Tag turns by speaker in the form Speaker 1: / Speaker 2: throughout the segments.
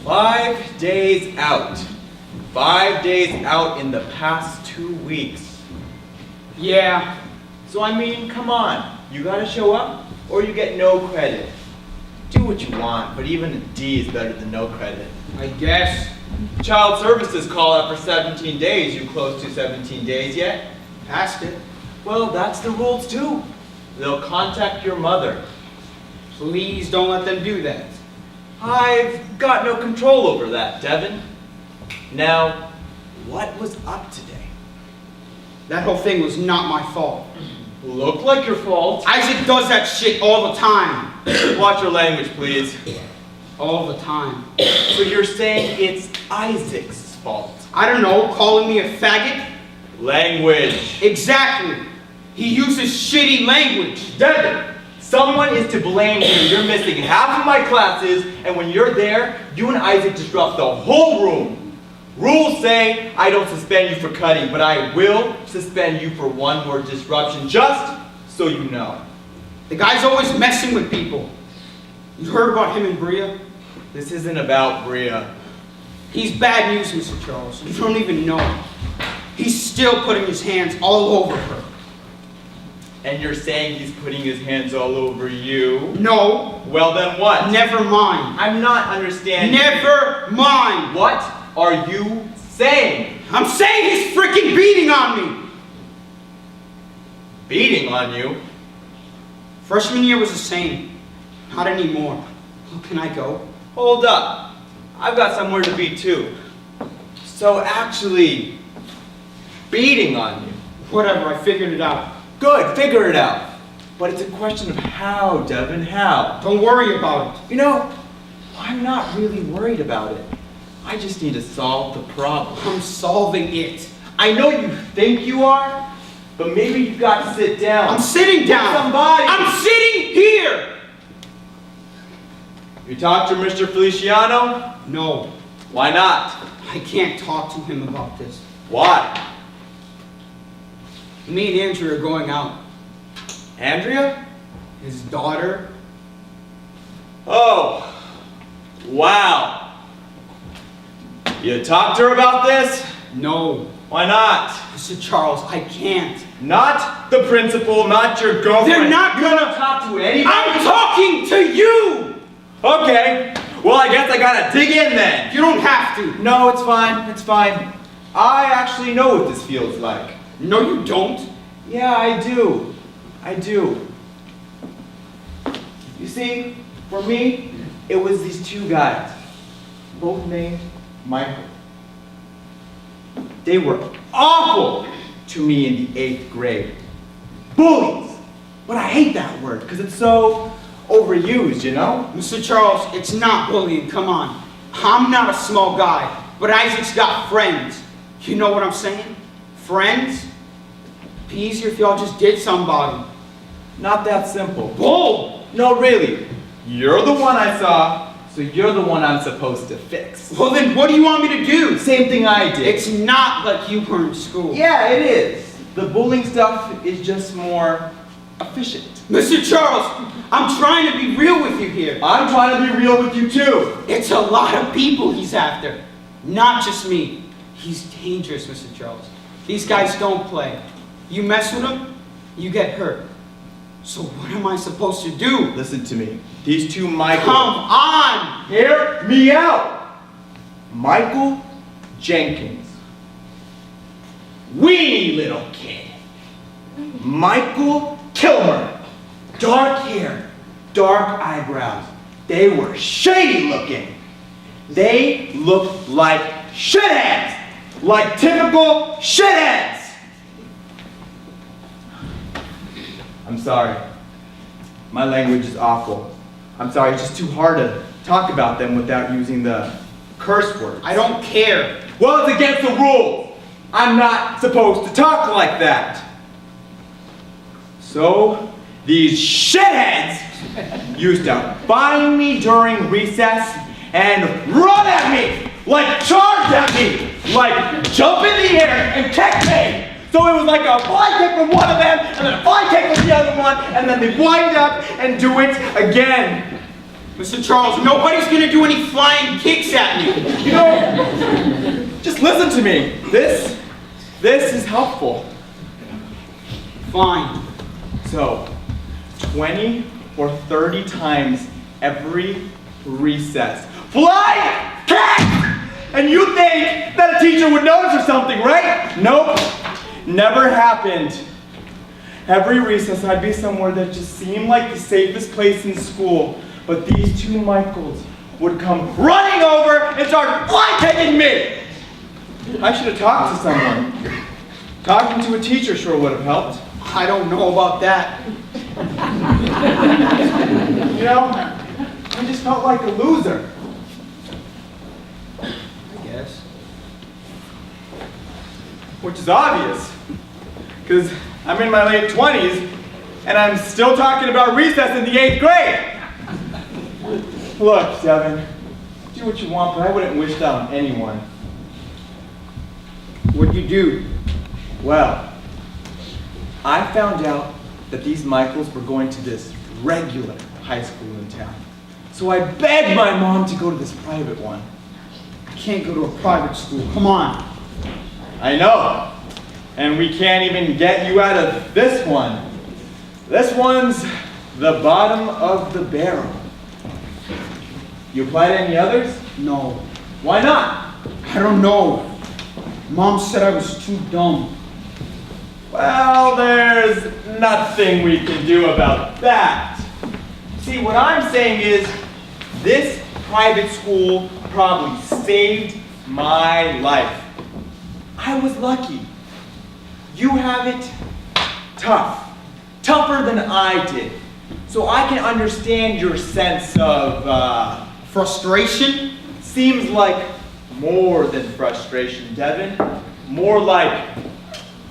Speaker 1: 5 days out. 5 days out in the past 2 weeks.
Speaker 2: Yeah.
Speaker 1: So I mean, come on. You gotta show up or you get no credit. Do what you want, but even a D is better than no credit.
Speaker 2: I guess.
Speaker 1: Child Services call out for 17 days. You close to 17 days yet?
Speaker 2: Passed it.
Speaker 1: Well, that's the rules too. They'll contact your mother.
Speaker 2: Please don't let them do that.
Speaker 1: I've got no control over that, Devin. Now, what was up today?
Speaker 2: That whole thing was not my fault.
Speaker 1: Looked like your fault.
Speaker 2: Isaac does that shit all the time.
Speaker 1: Watch your language, please.
Speaker 2: All the time.
Speaker 1: So you're saying it's Isaac's fault?
Speaker 2: I don't know, calling me a faggot?
Speaker 1: Language.
Speaker 2: Exactly. He uses shitty language.
Speaker 1: Devin, someone is to blame here. You're missing half of my classes, and when you're there, you and Isaac disrupt the whole room. Rules say I don't suspend you for cutting, but I will suspend you for one more disruption, just so you know.
Speaker 2: The guy's always messing with people. You heard about him and Bria?
Speaker 1: This isn't about Bria.
Speaker 2: He's bad news, Mr. Charles. You don't even know him. He's still putting his hands all over her.
Speaker 1: And you're saying he's putting his hands all over you?
Speaker 2: No.
Speaker 1: Well then what?
Speaker 2: Never mind.
Speaker 1: I'm not understanding.
Speaker 2: Never mind.
Speaker 1: What are you saying?
Speaker 2: I'm saying he's freaking beating on me.
Speaker 1: Beating on you?
Speaker 2: Freshman year was the same. Not anymore. How can I go?
Speaker 1: Hold up. I've got somewhere to be too. So actually, beating on you.
Speaker 2: Whatever, I figured it out.
Speaker 1: Good, figure it out. But it's a question of how, Devin, how?
Speaker 2: Don't worry about it.
Speaker 1: You know, I'm not really worried about it. I just need to solve the problem.
Speaker 2: I'm solving it.
Speaker 1: I know you think you are, but maybe you've got to sit down.
Speaker 2: I'm sitting down.
Speaker 1: Somebody.
Speaker 2: I'm sitting here.
Speaker 1: You talked to Mr. Feliciano?
Speaker 2: No,
Speaker 1: Why not?
Speaker 2: I can't talk to him about this.
Speaker 1: Why?
Speaker 2: Me and Andrew are going out.
Speaker 1: Andrea?
Speaker 2: His daughter.
Speaker 1: Oh, wow. You talked to her about this?
Speaker 2: No.
Speaker 1: Why not?
Speaker 2: Mr. Charles, I can't.
Speaker 1: Not the principal, not your girlfriend.
Speaker 2: They're not
Speaker 1: You
Speaker 2: gonna
Speaker 1: don't talk to anybody.
Speaker 2: I'm talking to you!
Speaker 1: Okay. Well, I guess I gotta dig in then.
Speaker 2: You don't have to.
Speaker 1: No, it's fine. It's fine. I actually know what this feels like.
Speaker 2: No, you don't.
Speaker 1: Yeah, I do. I do. You see, for me, it was these two guys, both named Michael. They were awful to me in the 8th grade. Bullies! But I hate that word because it's so overused, you know?
Speaker 2: Mr. Charles, it's not bullying, come on. I'm not a small guy, but Isaac's got friends. You know what I'm saying? Friends? Be easier if y'all just did somebody.
Speaker 1: Not that simple.
Speaker 2: Bull!
Speaker 1: No, really. You're the one I saw, so you're the one I'm supposed to fix.
Speaker 2: Well then, what do you want me to do?
Speaker 1: Same thing I did.
Speaker 2: It's not like you were in school.
Speaker 1: Yeah, it is. The bullying stuff is just more efficient.
Speaker 2: Mr. Charles, I'm trying to be real with you here.
Speaker 1: I'm trying to be real with you too.
Speaker 2: It's a lot of people he's after. Not just me. He's dangerous, Mr. Charles. These guys don't play. You mess with him, you get hurt. So what am I supposed to do?
Speaker 1: Listen to me. These two Michael.
Speaker 2: Come on!
Speaker 1: Hear me out. Michael Jenkins. Weenie little kid. Michael Kilmer. Dark hair, dark eyebrows. They were shady looking. They looked like shitheads. Like typical shitheads. I'm sorry. My language is awful. I'm sorry, it's just too hard to talk about them without using the curse words.
Speaker 2: I don't care.
Speaker 1: Well, it's against the rules. I'm not supposed to talk like that. So, these shitheads used to find me during recess and run at me, like charge at me, like jump in the air and kick me. So it was like a fly kick from one of them, and then a fly kick from the other one, and then they wind up and do it again.
Speaker 2: Mr. Charles, nobody's gonna do any flying kicks at me.
Speaker 1: You know, just listen to me. This is helpful.
Speaker 2: Fine.
Speaker 1: So, 20 or 30 times every recess. Fly! Kick! And you think that a teacher would notice or something, right? Nope. Never happened. Every recess I'd be somewhere that just seemed like the safest place in school. But these two Michaels would come running over and start fly kicking me! I should have talked to someone. Talking to a teacher sure would have helped.
Speaker 2: I don't know about that.
Speaker 1: You know, I just felt like a loser.
Speaker 2: I guess.
Speaker 1: Which is obvious, because I'm in my late 20s, and I'm still talking about recess in the 8th grade. Look, Saban, do what you want, but I wouldn't wish that on anyone.
Speaker 2: What'd you do?
Speaker 1: Well, I found out that these Michaels were going to this regular high school in town. So I begged my mom to go to this private one.
Speaker 2: I can't go to a private school. Come on.
Speaker 1: I know. And we can't even get you out of this one. This one's the bottom of the barrel. You applied to any others?
Speaker 2: No.
Speaker 1: Why not?
Speaker 2: I don't know. Mom said I was too dumb.
Speaker 1: Well, there's nothing we can do about that. See, what I'm saying is, this private school probably saved my life. I was lucky. You have it tough. Tougher than I did. So I can understand your sense of,
Speaker 2: Frustration?
Speaker 1: seems like more than frustration, Devin. More like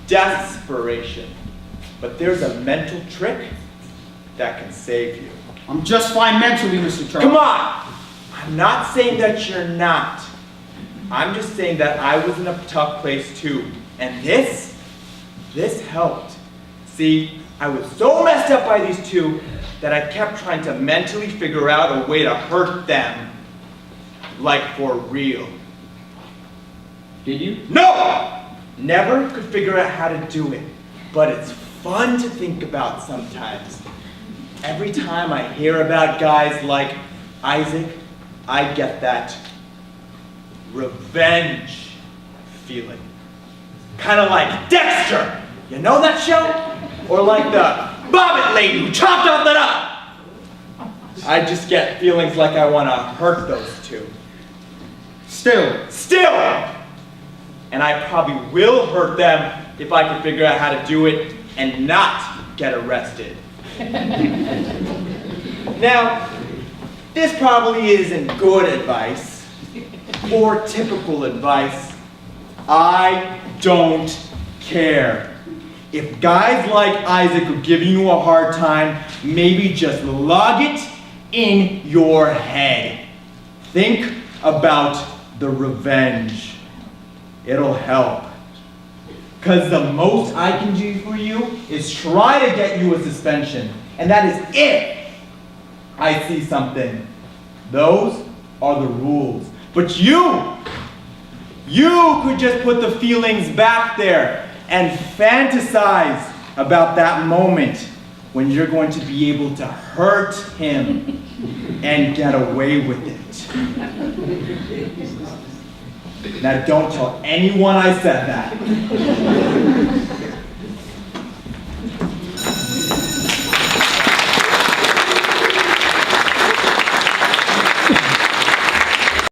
Speaker 1: desperation. But there's a mental trick that can save you.
Speaker 2: I'm just fine mentally, Mr. Charles.
Speaker 1: Come on! I'm not saying that you're not. I'm just saying that I was in a tough place too. And this helped. See, I was so messed up by these two that I kept trying to mentally figure out a way to hurt them. Like for real.
Speaker 2: Did you?
Speaker 1: No! Never could figure out how to do it. But it's fun to think about sometimes. Every time I hear about guys like Isaac, I get that revenge feeling. Kind of like Dexter. You know that show? Or like the Bobbit lady who chopped off the nut. I just get feelings like I want to hurt those two. Still. And I probably will hurt them if I can figure out how to do it and not get arrested. Now, this probably isn't good advice or typical advice. I don't care. If guys like Isaac are giving you a hard time, maybe just log it in your head. Think about the revenge. It'll help. Because the most I can do for you is try to get you a suspension. And that is if I see something. Those are the rules. But you could just put the feelings back there and fantasize about that moment when you're going to be able to hurt him and get away with it. Now don't tell anyone I said that.